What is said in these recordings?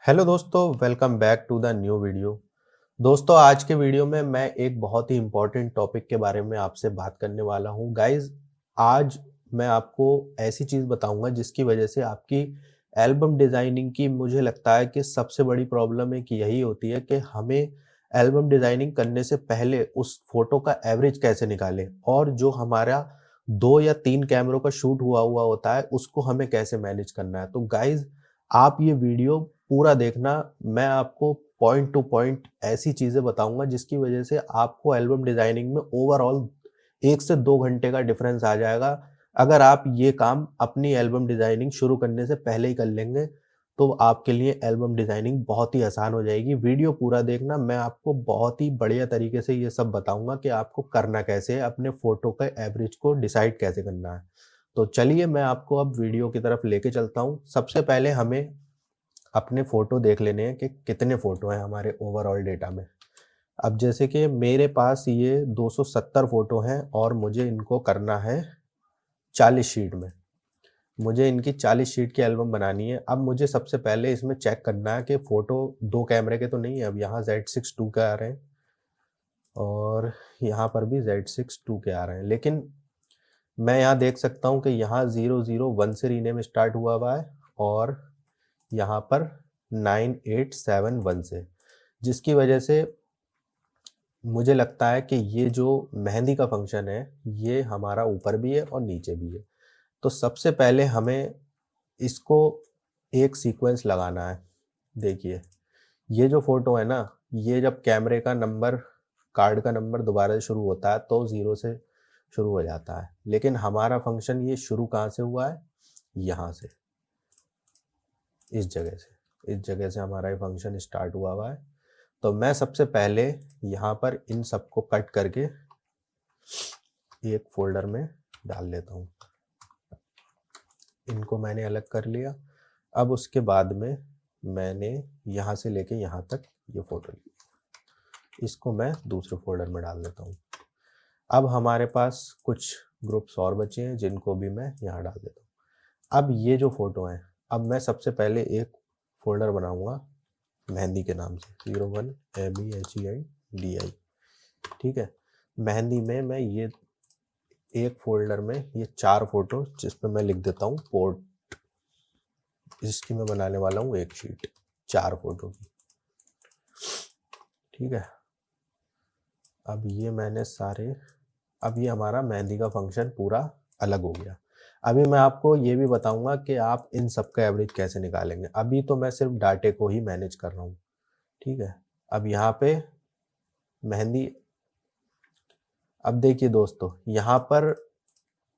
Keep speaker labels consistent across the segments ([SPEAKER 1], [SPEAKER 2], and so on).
[SPEAKER 1] Hello दोस्तों, welcome back to the new video. दोस्तों, आज के वीडियो में मैं एक बहुत ही इम्पोर्टेंट टॉपिक के बारे में आपसे बात करने वाला हूँ। गाइस, आज मैं आपको ऐसी चीज़ बताऊंगा जिसकी वजह से आपकी एल्बम डिज़ाइनिंग की मुझे लगता है कि सबसे बड़ी प्रॉब्लम एक यही होती है कि हमें एल्बम डिज़ाइनिंग करने से पहले उस फोटो का एवरेज कैसे निकालें और जो हमारा 2 या 3 कैमरों का शूट हुआ हुआ होता है उसको हमें कैसे मैनेज करना है। तो गाइस, आप ये वीडियो पूरा देखना। मैं आपको पॉइंट टू पॉइंट ऐसी चीज़ें बताऊँगा जिसकी वजह से आपको एल्बम डिज़ाइनिंग में ओवरऑल 1 से 2 घंटे का डिफ़रेंस आ जाएगा। अगर आप ये काम अपनी एल्बम डिज़ाइनिंग शुरू करने से पहले ही कर लेंगे, तो आपके लिए एल्बम डिज़ाइनिंग बहुत ही आसान हो जाएगी। वीडियो पूरा देखना, मैं आपको बहुत ही बढ़िया तरीके से ये सब बताऊँगा कि आपको करना कैसे है, अपने फ़ोटो के एवरेज को डिसाइड कैसे करना है। तो चलिए मैं आपको अब वीडियो की तरफ लेके चलता हूँ। सबसे पहले हमें अपने फ़ोटो देख लेने हैं कि कितने फ़ोटो हैं हमारे ओवरऑल डेटा में। अब जैसे कि मेरे पास ये 270 फ़ोटो हैं और मुझे इनको करना है 40 शीट में। मुझे इनकी 40 शीट की एल्बम बनानी है। अब मुझे सबसे पहले इसमें चेक करना है कि फ़ोटो 2 कैमरे के तो नहीं है। अब यहाँ Z6 II के आ रहे हैं और यहाँ पर भी Z6 II के आ रहे हैं। लेकिन मैं यहाँ देख सकता हूँ कि यहाँ 001 से रीनेम स्टार्ट हुआ है और यहाँ पर 9871 से, जिसकी वजह से मुझे लगता है कि ये जो मेहंदी का फंक्शन है, ये हमारा ऊपर भी है और नीचे भी है। तो सबसे पहले हमें इसको एक सीक्वेंस लगाना है। देखिए, ये जो फ़ोटो है ना, ये जब कैमरे का नंबर, कार्ड का नंबर दोबारा से शुरू होता है तो 0 से शुरू हो जाता है। लेकिन हमारा फंक्शन ये शुरू कहाँ से हुआ है? यहाँ से, इस जगह से। इस जगह से हमारा ये फंक्शन स्टार्ट हुआ है। तो मैं सबसे पहले यहाँ पर इन सबको कट करके एक फोल्डर में डाल लेता हूँ। इनको मैंने अलग कर लिया। अब उसके बाद में मैंने यहाँ से लेके यहाँ तक ये फ़ोटो ली, इसको मैं दूसरे फोल्डर में डाल देता हूँ। अब हमारे पास कुछ ग्रुप्स और बचे हैं जिनको भी मैं यहाँ डाल देता हूँ। अब ये जो फ़ोटो हैं, अब मैं सबसे पहले एक फ़ोल्डर बनाऊँगा मेहंदी के नाम से, 01 MEHENDI। ठीक है, मेहंदी में मैं ये एक फोल्डर में ये 4 फोटो, जिसमें मैं लिख देता हूँ पोर्ट, इसकी मैं बनाने वाला हूँ एक शीट 4 फोटो की। ठीक है, अब ये मैंने सारे, अब ये हमारा मेहंदी का फंक्शन पूरा अलग हो गया। अभी मैं आपको ये भी बताऊंगा कि आप इन सब का एवरेज कैसे निकालेंगे। अभी तो मैं सिर्फ डाटे को ही मैनेज कर रहा हूँ। ठीक है, अब यहाँ पे मेहंदी, अब देखिए दोस्तों, यहाँ पर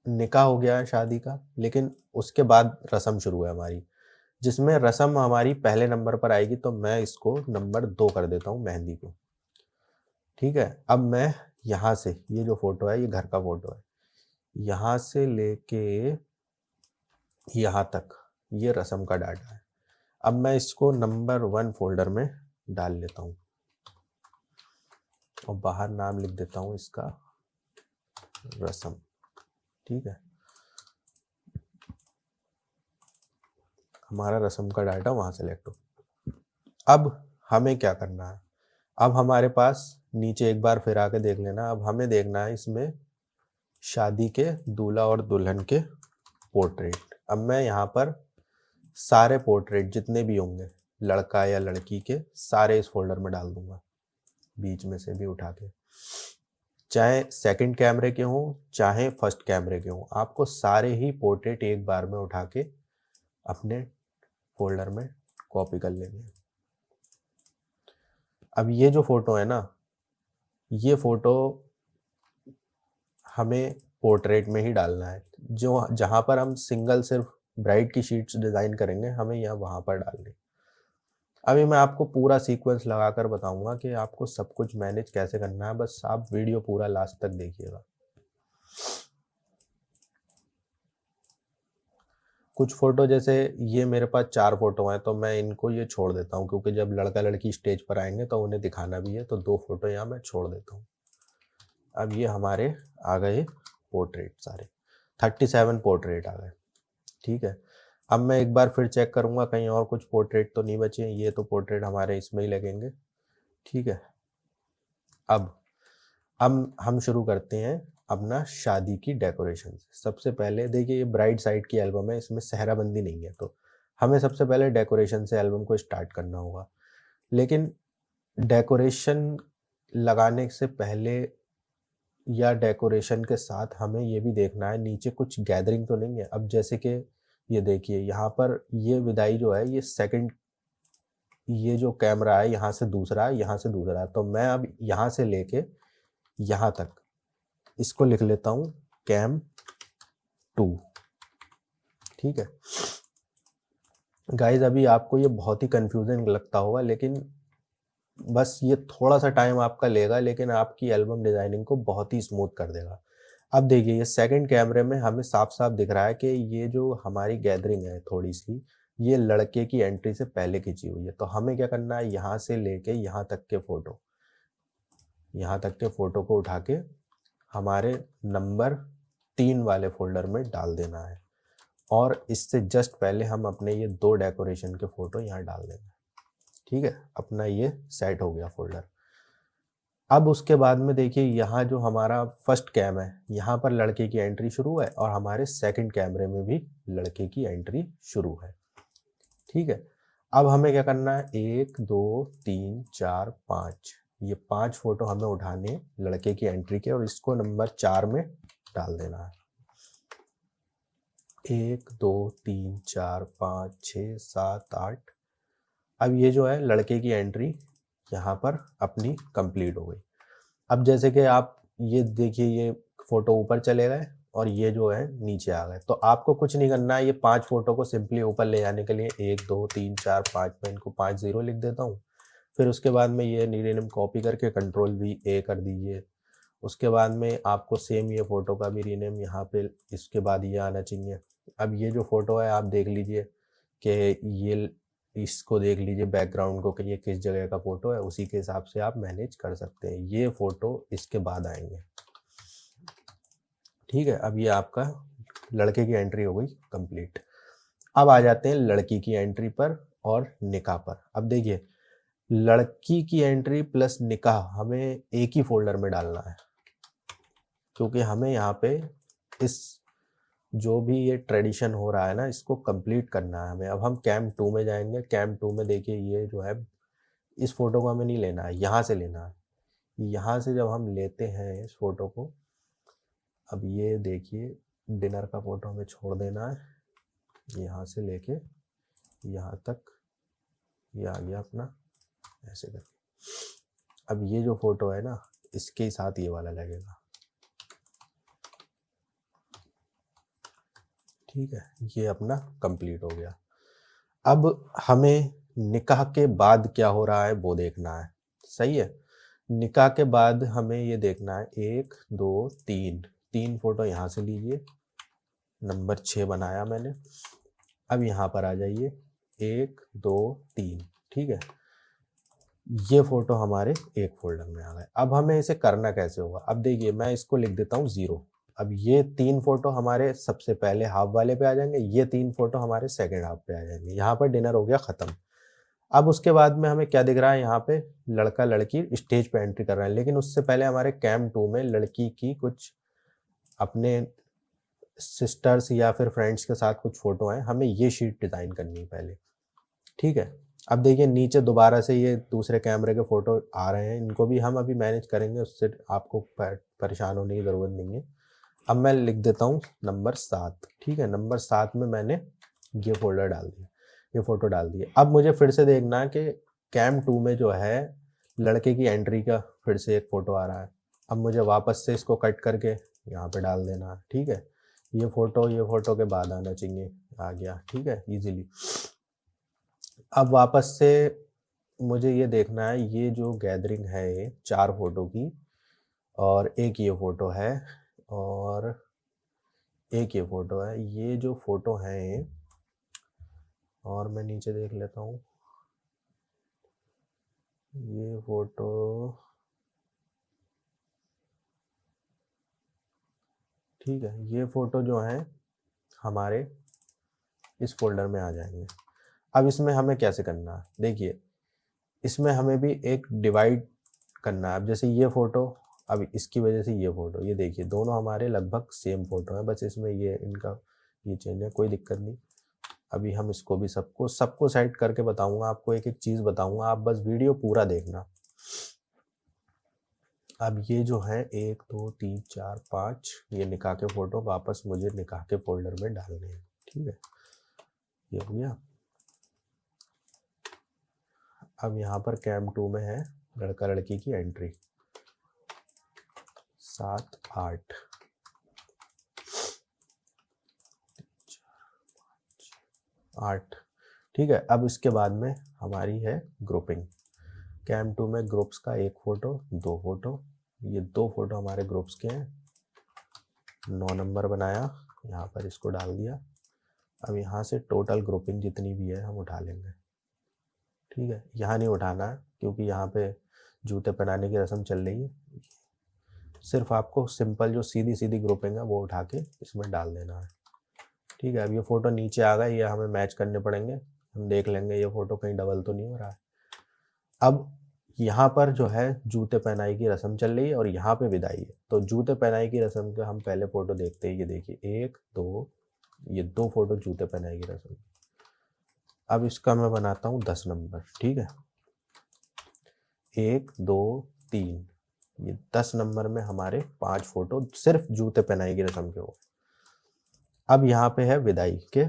[SPEAKER 1] निकाह हो गया है शादी का, लेकिन उसके बाद रस्म शुरू है हमारी, जिसमें रस्म हमारी पहले नंबर पर आएगी। तो मैं इसको नंबर 2 कर देता हूँ मेहंदी को। ठीक है, अब मैं यहाँ से, ये जो फोटो है ये घर का फोटो है, यहाँ से लेके यहाँ तक ये रस्म का डाटा है। अब मैं इसको नंबर 1 फोल्डर में डाल लेता हूँ और बाहर नाम लिख देता हूँ इसका रस्म। ठीक है, हमारा रस्म का डाटा वहाँ सेलेक्ट हो। अब हमें क्या करना है? अब हमारे पास नीचे एक बार फिर आके देख लेना। अब हमें देखना है इसमें शादी के दूल्हा और दुल्हन के पोर्ट्रेट। अब मैं यहाँ पर सारे पोर्ट्रेट जितने भी होंगे लड़का या लड़की के, सारे इस फोल्डर में डाल दूंगा, बीच में से भी उठा के। चाहे सेकंड कैमरे के हों चाहे फर्स्ट कैमरे के हों, आपको सारे ही पोर्ट्रेट एक बार में उठा के अपने फोल्डर में कॉपी कर लेंगे। अब ये जो फोटो है ना, ये फोटो हमें पोर्ट्रेट में ही डालना है। जो जहाँ पर हम सिंगल सिर्फ ब्राइड की शीट्स डिज़ाइन करेंगे, हमें यहाँ वहाँ पर डालनी। अभी मैं आपको पूरा सीक्वेंस लगाकर बताऊंगा कि आपको सब कुछ मैनेज कैसे करना है। बस आप वीडियो पूरा लास्ट तक देखिएगा। कुछ फोटो, जैसे ये मेरे पास 4 फोटो हैं, तो मैं इनको ये छोड़ देता हूँ क्योंकि जब लड़का लड़की स्टेज पर आएंगे तो उन्हें दिखाना भी है, तो 2 फोटो यहाँ मैं छोड़ देता हूँ। अब ये हमारे आ गए पोर्ट्रेट सारे, 37 पोर्ट्रेट आ गए। ठीक है, अब मैं एक बार फिर चेक करूँगा कहीं और कुछ पोर्ट्रेट तो नहीं बचे, ये तो पोर्ट्रेट हमारे इसमें ही लगेंगे। ठीक है, अब हम शुरू करते हैं अपना शादी की डेकोरेशन। सबसे पहले देखिए ये ब्राइड साइड की एल्बम है, इसमें सेहराबंदी नहीं है, तो हमें सबसे पहले डेकोरेशन से एल्बम को स्टार्ट करना होगा। लेकिन डेकोरेशन लगाने से पहले या डेकोरेशन के साथ हमें ये भी देखना है नीचे कुछ गैदरिंग तो नहीं है। अब जैसे कि ये देखिए यहाँ पर ये विदाई जो है, ये सेकंड, ये जो कैमरा है यहाँ से दूसरा है, यहाँ से दूसरा है, तो मैं अब यहाँ से लेके यहाँ तक इसको लिख लेता हूँ कैम 2। ठीक है गाइज, अभी आपको ये बहुत ही कंफ्यूजन लगता होगा, लेकिन बस ये थोड़ा सा टाइम आपका लेगा, लेकिन आपकी एल्बम डिजाइनिंग को बहुत ही स्मूथ कर देगा। अब देखिए ये सेकंड कैमरे में हमें साफ साफ दिख रहा है कि ये जो हमारी गैदरिंग है थोड़ी सी, ये लड़के की एंट्री से पहले खींची हुई है। तो हमें क्या करना है, यहाँ से लेके यहाँ तक के फोटो, यहाँ तक के फोटो को उठा के हमारे नंबर 3 वाले फोल्डर में डाल देना है, और इससे जस्ट पहले हम अपने ये 2 डेकोरेशन के फोटो यहाँ डाल देंगे। ठीक है, अपना ये सेट हो गया फोल्डर। अब उसके बाद में देखिए यहाँ जो हमारा फर्स्ट कैम है, यहाँ पर लड़के की एंट्री शुरू है, और हमारे सेकंड कैमरे में भी लड़के की एंट्री शुरू है। ठीक है, अब हमें क्या करना है, 1 2 3 4 5, ये 5 फोटो हमें उठाने हैं लड़के की एंट्री के, और इसको नंबर 4 में डाल देना है। 1 2 3 4 5 6 7 8। अब ये जो है लड़के की एंट्री यहाँ पर अपनी कंप्लीट हो गई। अब जैसे कि आप ये देखिए ये फोटो ऊपर चले गए और ये जो है नीचे आ गए, तो आपको कुछ नहीं करना है, ये 5 फोटो को सिंपली ऊपर ले जाने के लिए 1 2 3 4 5 में इनको 5 0 लिख देता हूँ। फिर उसके बाद में ये रीनेम कॉपी करके Ctrl+V कर दीजिए। उसके बाद में आपको सेम ये फ़ोटो का भी रीनेम यहाँ पे इसके बाद ये आना चाहिए। अब ये जो फ़ोटो है आप देख लीजिए कि ये, इसको देख लीजिए बैकग्राउंड को कि ये किस जगह का फ़ोटो है, उसी के हिसाब से आप मैनेज कर सकते हैं। ये फ़ोटो इसके बाद आएंगे। ठीक है, अब ये आपका लड़के की एंट्री हो गई कंप्लीट। अब आ जाते हैं लड़की की एंट्री पर और निकाह पर। अब देखिए लड़की की एंट्री प्लस निकाह हमें एक ही फोल्डर में डालना है, क्योंकि हमें यहाँ पे इस जो भी ये ट्रेडिशन हो रहा है ना, इसको कंप्लीट करना है हमें। अब हम कैम 2 में जाएंगे। कैम 2 में देखिए ये जो है, इस फोटो को हमें नहीं लेना है, यहाँ से लेना है। यहाँ से जब हम लेते हैं इस फोटो को, अब ये देखिए डिनर का फोटो हमें छोड़ देना है, यहाँ से लेके यहाँ तक ये आ गया अपना, ऐसे करके। अब ये जो फोटो है ना, इसके साथ ये वाला लगेगा। ठीक है, ये अपना कंप्लीट हो गया। अब हमें निकाह के बाद क्या हो रहा है वो देखना है। सही है, निकाह के बाद हमें ये देखना है 1 2 3 फोटो यहाँ से लीजिए, नंबर 6 बनाया मैंने। अब यहाँ पर आ जाइए 1 2 3। ठीक है, ये फोटो हमारे एक फोल्डर में आ गए। अब हमें इसे करना कैसे होगा, अब देखिए मैं इसको लिख देता हूँ 0। अब ये 3 फोटो हमारे सबसे पहले हाफ वाले पे आ जाएंगे, ये 3 फोटो हमारे सेकंड हाफ पे आ जाएंगे। यहाँ पर डिनर हो गया खत्म। अब उसके बाद में हमें क्या दिख रहा है, यहाँ पे लड़का लड़की स्टेज पे एंट्री कर रहे हैं, लेकिन उससे पहले हमारे कैम 2 में लड़की की कुछ अपने सिस्टर्स या फिर फ्रेंड्स के साथ कुछ फोटो हैं, हमें ये शीट डिज़ाइन करनी है पहले। ठीक है, अब देखिए नीचे दोबारा से ये दूसरे कैमरे के फोटो आ रहे हैं, इनको भी हम अभी मैनेज करेंगे, उससे आपको परेशान होने की ज़रूरत नहीं है। अब मैं लिख देता हूँ नंबर 7। ठीक है, नंबर 7 में मैंने ये फोल्डर डाल दिया, ये फोटो डाल दिए। अब मुझे फिर से देखना है कि कैम 2 में जो है लड़के की एंट्री का फिर से एक फ़ोटो आ रहा है। अब मुझे वापस से इसको कट करके यहाँ पे डाल देना है। ठीक है, ये फ़ोटो के बाद आना चाहिए, आ गया। ठीक है, इजीली। अब वापस से मुझे ये देखना है, ये जो गैदरिंग है ये 4 फोटो की, और एक ये फ़ोटो है, और एक ये फ़ोटो है। ये जो फ़ोटो है, और मैं नीचे देख लेता हूँ, ये फ़ोटो, ठीक है, ये फ़ोटो जो है हमारे इस फोल्डर में आ जाएंगे। अब इसमें हमें कैसे करना है, देखिए इसमें हमें भी एक डिवाइड करना है। अब जैसे ये फ़ोटो, अब इसकी वजह से ये फ़ोटो, ये देखिए दोनों हमारे लगभग सेम फ़ोटो हैं, बस इसमें ये इनका ये चेंज है, कोई दिक्कत नहीं। अभी हम इसको भी सबको साइड करके बताऊंगा आपको, एक एक चीज़ बताऊंगा, आप बस वीडियो पूरा देखना। अब ये जो है 1 2 3 4 5 ये निकाह के फ़ोटो वापस मुझे निकाह के फोल्डर में डालने हैं, ठीक है, ये हो गया। अब यहाँ पर कैम 2 में है लड़का लड़की की एंट्री 7 8 8, ठीक है। अब इसके बाद में हमारी है ग्रुपिंग। कैम 2 में ग्रुप्स का एक फ़ोटो, 2 फ़ोटो, ये 2 फ़ोटो हमारे ग्रुप्स के हैं। 9 नंबर बनाया, यहाँ पर इसको डाल दिया। अब यहाँ से टोटल ग्रुपिंग जितनी भी है हम उठा लेंगे, ठीक है। यहाँ नहीं उठाना है क्योंकि यहाँ पे जूते पहनाने की रस्म चल रही है, सिर्फ आपको सिंपल जो सीधी सीधी ग्रुपिंग है वो उठा के इसमें डाल देना है, ठीक है। अब ये फ़ोटो नीचे आ गए, ये हमें मैच करने पड़ेंगे, हम देख लेंगे ये फ़ोटो कहीं डबल तो नहीं हो रहा है। अब यहाँ पर जो है जूते पहनाई की रस्म चल रही है और यहाँ पे विदाई है, तो जूते पहनाई की रस्म का हम पहले फ़ोटो देखते हैं। ये देखिए 1 2, ये 2 फ़ोटो जूते पहनाई की रस्म। अब इसका मैं बनाता हूँ 10 नंबर, ठीक है। 1 2 3, ये 10 नंबर में हमारे 5 फ़ोटो सिर्फ जूते पहनाई की रस्म के हो। अब यहाँ पे है विदाई के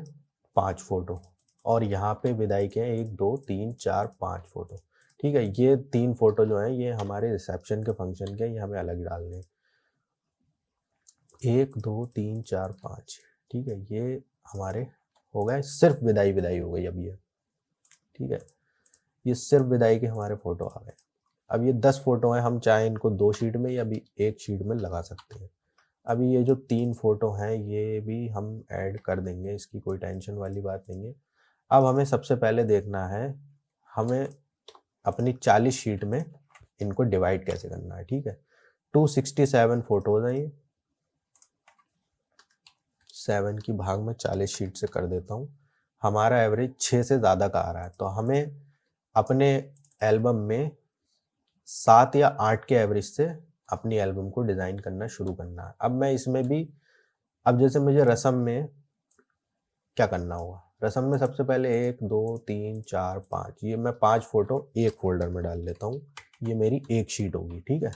[SPEAKER 1] 5 फ़ोटो और यहाँ पे विदाई के 1 2 3 4 5 फ़ोटो, ठीक है। ये 3 फ़ोटो जो हैं ये हमारे रिसेप्शन के फंक्शन के, ये हमें अलग डालने हैं। 1 2 3 4 5, ठीक है, ये हमारे हो गए, सिर्फ विदाई विदाई हो गई अब ये, ठीक है। ये सिर्फ विदाई के हमारे फ़ोटो आ गए। अब ये 10 फ़ोटो हैं, हम चाहे इनको 2 शीट में या भी 1 शीट में लगा सकते हैं। अभी ये जो 3 फ़ोटो हैं ये भी हम ऐड कर देंगे, इसकी कोई टेंशन वाली बात नहीं है। अब हमें सबसे पहले देखना है हमें अपनी 40 शीट में इनको डिवाइड कैसे करना है, ठीक है। 267 फ़ोटोज़ हैं ये, 7 की भाग में 40 शीट से कर देता हूँ। हमारा एवरेज 6 से ज़्यादा का आ रहा है, तो हमें अपने एल्बम में 7 या 8 के एवरेज से अपनी एल्बम को डिज़ाइन करना शुरू करना है। अब मैं इसमें भी, अब जैसे मुझे रस्म में क्या करना होगा, रस्म में सबसे पहले 1 2 3 4 5, ये मैं 5 फ़ोटो एक फ़ोल्डर में डाल लेता हूँ, ये मेरी एक शीट होगी, ठीक है।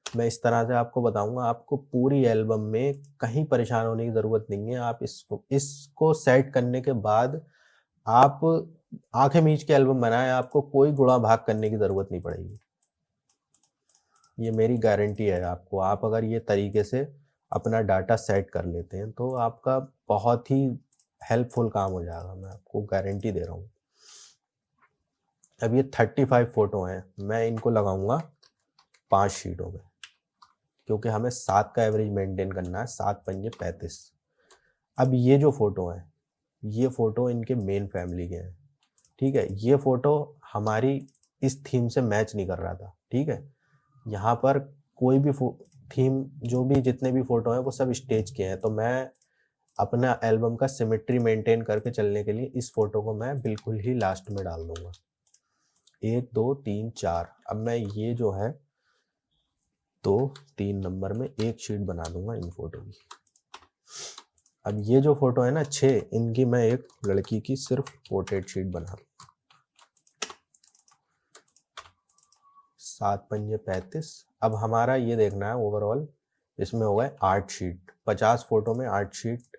[SPEAKER 1] मैं इस तरह से आपको बताऊंगा, आपको पूरी एल्बम में कहीं परेशान होने की ज़रूरत नहीं है। आप इसको सेट करने के बाद आप आंखें मीच के एल्बम बनाएं, आपको कोई गुणा भाग करने की ज़रूरत नहीं पड़ेगी, ये मेरी गारंटी है आपको। आप अगर ये तरीके से अपना डाटा सेट कर लेते हैं तो आपका बहुत ही हेल्पफुल काम हो जाएगा, मैं आपको गारंटी दे रहा हूँ। अब ये 35 फ़ोटो हैं, मैं इनको लगाऊंगा 5 शीटों में, क्योंकि हमें 7 का एवरेज मेंटेन करना है, 7 पंजे 35। अब ये जो फ़ोटो हैं, ये फ़ोटो इनके मेन फैमिली के हैं, ठीक है। ये फ़ोटो हमारी इस थीम से मैच नहीं कर रहा था, ठीक है। यहाँ पर कोई भी थीम, जो भी जितने भी फ़ोटो हैं वो सब स्टेज के हैं, तो मैं अपना एल्बम का सिमेट्री मेंटेन करके चलने के लिए इस फ़ोटो को मैं बिल्कुल ही लास्ट में डाल दूँगा। 1 2 3 4, अब मैं ये जो है 2 3 नंबर में एक शीट बना दूंगा इन फ़ोटो की। अब ये जो फ़ोटो है ना 6, इनकी मैं एक लड़की की सिर्फ पोर्ट्रेट शीट बना दूँ। 7 पंजे 35। अब हमारा ये देखना है ओवरऑल, इसमें हो गए 8 शीट, 50 फ़ोटो में 8 शीट।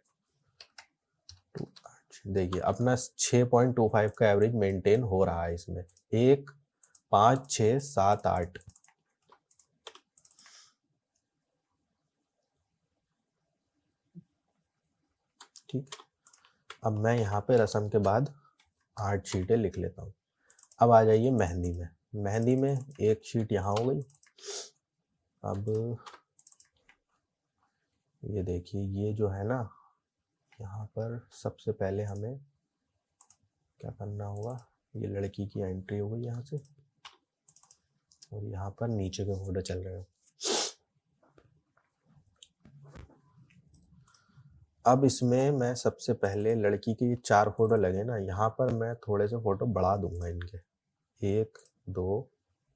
[SPEAKER 1] देखिए अपना 6.25 का एवरेज मेंटेन हो रहा है इसमें, 1 5 6 7 8। ठीक, अब मैं यहाँ पे रस्म के बाद 8 शीटें लिख लेता हूँ। अब आ जाइए मेहंदी में। मेहंदी में एक शीट यहाँ हो गई। अब ये देखिए, ये जो है ना, यहाँ पर सबसे पहले हमें क्या करना होगा, ये लड़की की एंट्री हो गई यहाँ से, और यहाँ पर नीचे के फोटो चल रहे हो। अब इसमें मैं सबसे पहले लड़की के ये 4 फ़ोटो लगे ना, यहाँ पर मैं थोड़े से फ़ोटो बढ़ा दूँगा इनके। 1, 2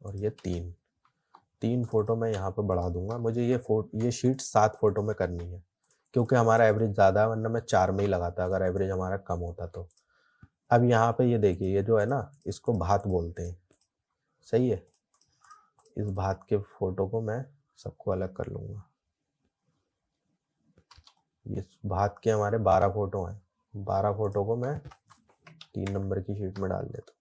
[SPEAKER 1] और ये 3। 3 फ़ोटो मैं यहाँ पे बढ़ा दूँगा। मुझे ये शीट 7 फ़ोटो में करनी है, क्योंकि हमारा एवरेज ज़्यादा है, वरना मैं 4 में ही लगाता अगर एवरेज हमारा कम होता तो। अब यहाँ पे ये देखिए, ये जो है ना, इसको भात बोलते हैं, सही है? इस भात के फ़ोटो को मैं सबको अलग कर लूँगा। ये भात के हमारे 12 फ़ोटो हैं। 12 फ़ोटो को मैं 3 नंबर की शीट में डाल देता हूँ।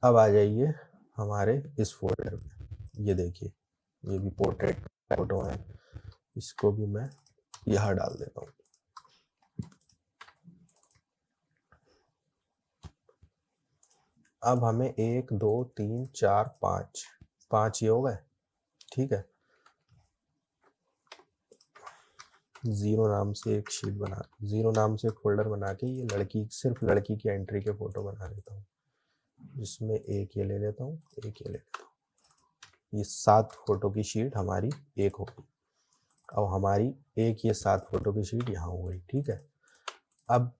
[SPEAKER 1] अब आ जाइए हमारे इस फ़ोल्डर में। ये देखिए, ये भी पोर्ट्रेट फ़ोटो है, इसको भी मैं यहाँ डाल देता हूँ। अब हमें 1, 2, 3, 4, 5 ये हो गए, ठीक है? 0 नाम से एक शीट बना 0 नाम से एक फ़ोल्डर बना के ये सिर्फ लड़की की एंट्री के फ़ोटो बना देता हूँ, जिसमें एक ये ले लेता हूँ, एक ये ले लेता हूँ। ये 7 फ़ोटो की शीट हमारी एक हो गई। अब हमारी एक ये 7 फ़ोटो की शीट यहाँ हो गई, ठीक है? अब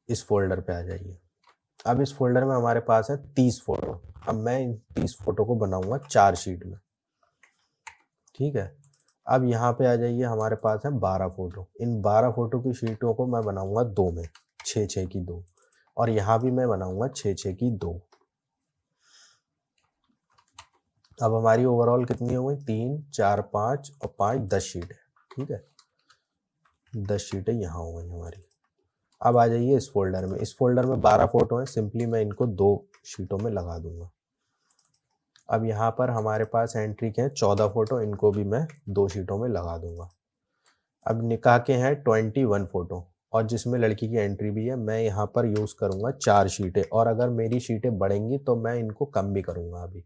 [SPEAKER 1] इस फ़ोल्डर पे आ जाइए। अब इस फ़ोल्डर में हमारे पास है 30 फ़ोटो। अब मैं इन 30 फ़ोटो को बनाऊँगा 4 शीट में, ठीक है? अब यहाँ पे आ जाइए, हमारे पास है 12 फ़ोटो। इन 12 फ़ोटो की शीटों को मैं बनाऊँगा 2 में, 6-6 की 2, और यहाँ भी मैं बनाऊँगा 6-6 की 2। अब हमारी ओवरऑल कितनी हो गई? 3, 4, 5 और 5 10 शीटें, ठीक है? 10 शीटें यहाँ हो गई हमारी। अब आ जाइए इस फ़ोल्डर में। इस फ़ोल्डर में 12 फ़ोटो हैं, सिंपली मैं इनको 2 शीटों में लगा दूँगा। अब यहाँ पर हमारे पास एंट्री के हैं 14 फ़ोटो, इनको भी मैं 2 शीटों में लगा दूँगा। अब निकाह के हैं 21 फ़ोटो, और जिसमें लड़की की एंट्री भी है। मैं यहाँ पर यूज़ करूँगा 4 शीटें, और अगर मेरी शीटें बढ़ेंगी तो मैं इनको कम भी करूँगा अभी।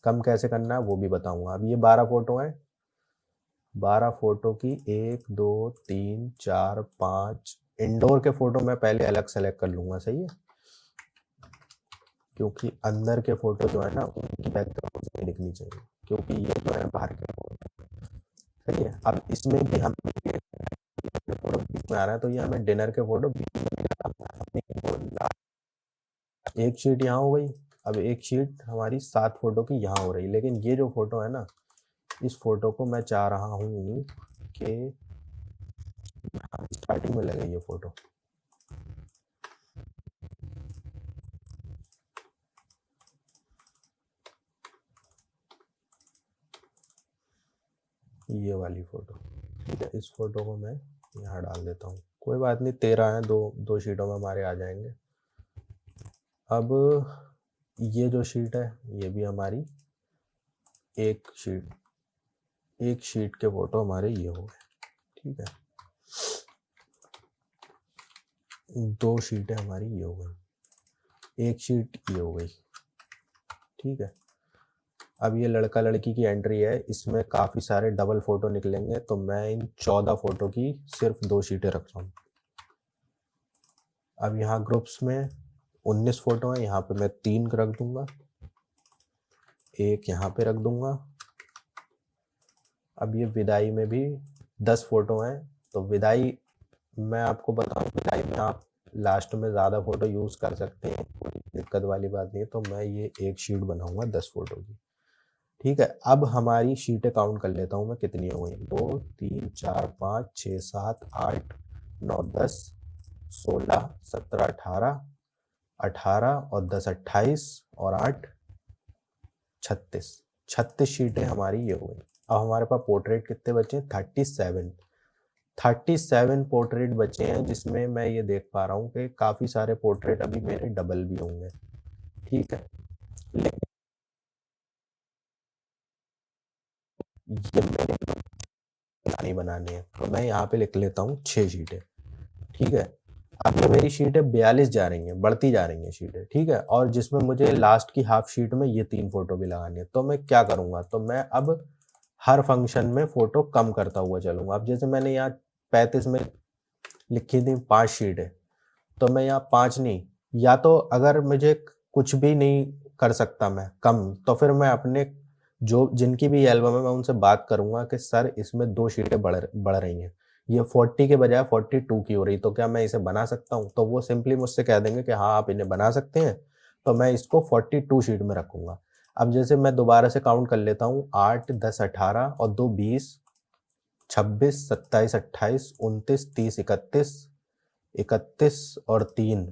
[SPEAKER 1] कम कैसे करना है वो भी बताऊँगा। अब ये 12 फ़ोटो हैं। 12 फ़ोटो की 1, 2, 3, 4, 5 इंडोर के फ़ोटो मैं पहले अलग सेलेक्ट कर लूँगा, सही है? क्योंकि अंदर के फ़ोटो जो है ना, उनकी बैकग्राउंड नहीं दिखनी चाहिए, क्योंकि ये जो है बाहर के फ़ोटो, सही है? अब इसमें भी हम फ़ोटो बीच में आ रहा है, तो ये हमें डिनर के फ़ोटो बीच में निकालना है। एक शीट यहाँ हो गई। अब एक शीट हमारी 7 फ़ोटो की यहाँ हो रही, लेकिन ये जो फ़ोटो है ना, इस फ़ोटो को मैं चाह रहा हूँ कि स्टार्टिंग में लगे ये फ़ोटो। ये वाली फ़ोटो, ठीक है? इस फ़ोटो को मैं यहाँ डाल देता हूँ। कोई बात नहीं, 13 हैं, 2 शीटों में हमारे आ जाएँगे। अब ये जो शीट है, ये भी हमारी एक शीट के फ़ोटो हमारे ये हो गए, ठीक है? 2 शीटें हमारी ये हो गई, एक शीट ये हो गई, ठीक है? अब ये लड़का लड़की की एंट्री है, इसमें काफ़ी सारे डबल फ़ोटो निकलेंगे, तो मैं इन 14 फ़ोटो की सिर्फ 2 शीटें रख रहा हूँ। अब यहाँ ग्रुप्स में 19 फ़ोटो हैं, यहाँ पे मैं 3 रख दूँगा, एक यहाँ पे रख दूँगा। अब ये विदाई में भी 10 फ़ोटो हैं, तो विदाई मैं आपको बताऊँ, विदाई में आप लास्ट में ज़्यादा फ़ोटो यूज़ कर सकते हैं, कोई दिक्कत वाली बात नहीं है। तो मैं ये एक शीट बनाऊँगा 10 फ़ोटो की, ठीक है? अब हमारी शीटें काउंट कर लेता हूँ मैं कितनी हो गई। 2, 3, 4, 5, 6, 7, 8, 9, 10, 16, 17, 18, 18 और 10 28 और 8 36। 36 शीटें हमारी ये हो गई। अब हमारे पास पोर्ट्रेट कितने बचे हैं? 37 पोर्ट्रेट बचे हैं, जिसमें मैं ये देख पा रहा हूँ कि काफ़ी सारे पोर्ट्रेट अभी मेरे डबल भी होंगे, ठीक है? लेकिन ये मेरे नहीं बनाने हैं, तो मैं यहाँ पे लिख लेता हूँ 6 शीटें, ठीक है? अब ये मेरी शीटें 42 जा रही हैं, बढ़ती जा रही हैं शीटें, ठीक है? और जिसमें मुझे लास्ट की हाफ शीट में ये 3 फ़ोटो भी लगानी है। तो मैं क्या करूँगा? तो मैं अब हर फंक्शन में फ़ोटो कम करता हुआ चलूँगा। अब जैसे मैंने यहाँ 35 में लिखी थी 5 शीटें, तो मैं यहाँ 5 नहीं, या तो अगर मुझे कुछ भी नहीं कर सकता मैं कम, तो फिर मैं अपने जो जिनकी भी एल्बम है, मैं उनसे बात करूँगा कि सर इसमें 2 शीटें बढ़ रही हैं, ये 40 के बजाय 42 की हो रही, तो क्या मैं इसे बना सकता हूँ? तो वो सिंपली मुझसे कह देंगे कि हाँ, आप इन्हें बना सकते हैं, तो मैं इसको 42 शीट में रखूँगा। अब जैसे मैं दोबारा से काउंट कर लेता हूँ, 8, 10, 18 और 2 20, 26, 27, 28, 29, 30, 31, 31 और 3,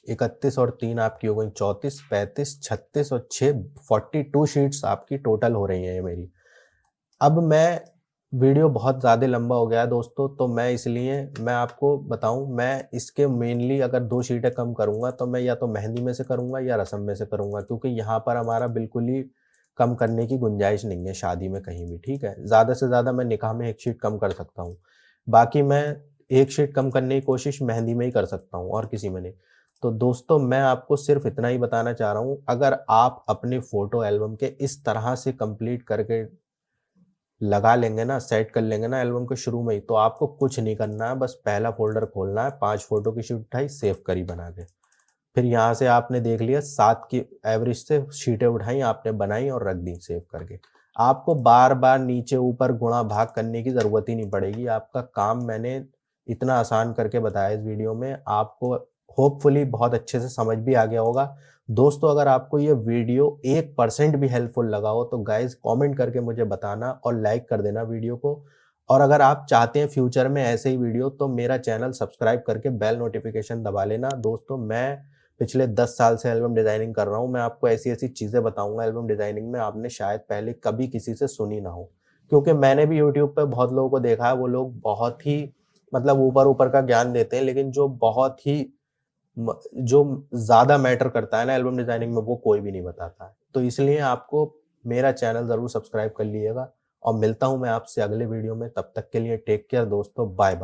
[SPEAKER 1] 31 और 3 आपकी हो गई 34, 35, 36 और 6, 42 शीट्स आपकी टोटल हो रही हैं ये मेरी। अब मैं वीडियो बहुत ज़्यादा लंबा हो गया है दोस्तों, तो मैं इसलिए मैं आपको बताऊँ, मैं इसके मेनली अगर 2 शीटें कम करूँगा तो मैं या तो मेहंदी में से करूँगा या रस्म में से करूँगा, क्योंकि यहाँ पर हमारा बिल्कुल ही कम करने की गुंजाइश नहीं है शादी में कहीं भी, ठीक है? ज़्यादा से ज़्यादा मैं निकाह में 1 शीट कम कर सकता हूँ। बाकी मैं 1 शीट कम करने की कोशिश मेहंदी में ही कर सकता हूँ और किसी में नहीं। तो दोस्तों मैं आपको सिर्फ़ इतना ही बताना चाह रहा हूँ, अगर आप अपनी फ़ोटो एल्बम के इस तरह से कंप्लीट करके लगा लेंगे ना, सेट कर लेंगे ना एल्बम के शुरू में ही, तो आपको कुछ नहीं करना है, बस पहला फ़ोल्डर खोलना है, 5 फ़ोटो की शीट उठाई, सेव करी बना के। फिर यहाँ से आपने देख लिया 7 की एवरेज से शीटें उठाई, आपने बनाई और रख दी सेव करके। आपको बार-बार नीचे-ऊपर गुणा-भाग करने की ज़रूरत ही नहीं पड़ेगी, आपका काम मैंने इतना आसान करके बताया इस वीडियो में, आपको होपफुली बहुत अच्छे से समझ भी आ गया होगा। दोस्तों अगर आपको ये वीडियो 1% भी हेल्पफुल लगा हो तो गाइज़ कमेंट करके मुझे बताना और लाइक कर देना वीडियो को। और अगर आप चाहते हैं फ्यूचर में ऐसे ही वीडियो तो मेरा चैनल सब्सक्राइब करके बेल नोटिफ़िकेशन दबा लेना। दोस्तों मैं पिछले 10 साल से एल्बम डिज़ाइनिंग कर रहा हूँ, मैं आपको ऐसी-ऐसी चीज़ें बताऊँगा एल्बम डिज़ाइनिंग में आपने शायद पहले कभी किसी से सुनी ना हो। क्योंकि मैंने भी यूट्यूब पे बहुत लोगों को देखा है, वो लोग बहुत ही मतलब ऊपर-ऊपर का ज्ञान देते हैं, लेकिन जो बहुत ही जो ज़्यादा मैटर करता है ना एल्बम डिज़ाइनिंग में, वो कोई भी नहीं बताता है। तो इसलिए आपको मेरा चैनल ज़रूर सब्सक्राइब कर लीजिएगा और मिलता हूँ मैं आपसे अगले वीडियो में, तब तक के लिए टेक केयर दोस्तों, बाय-बाय।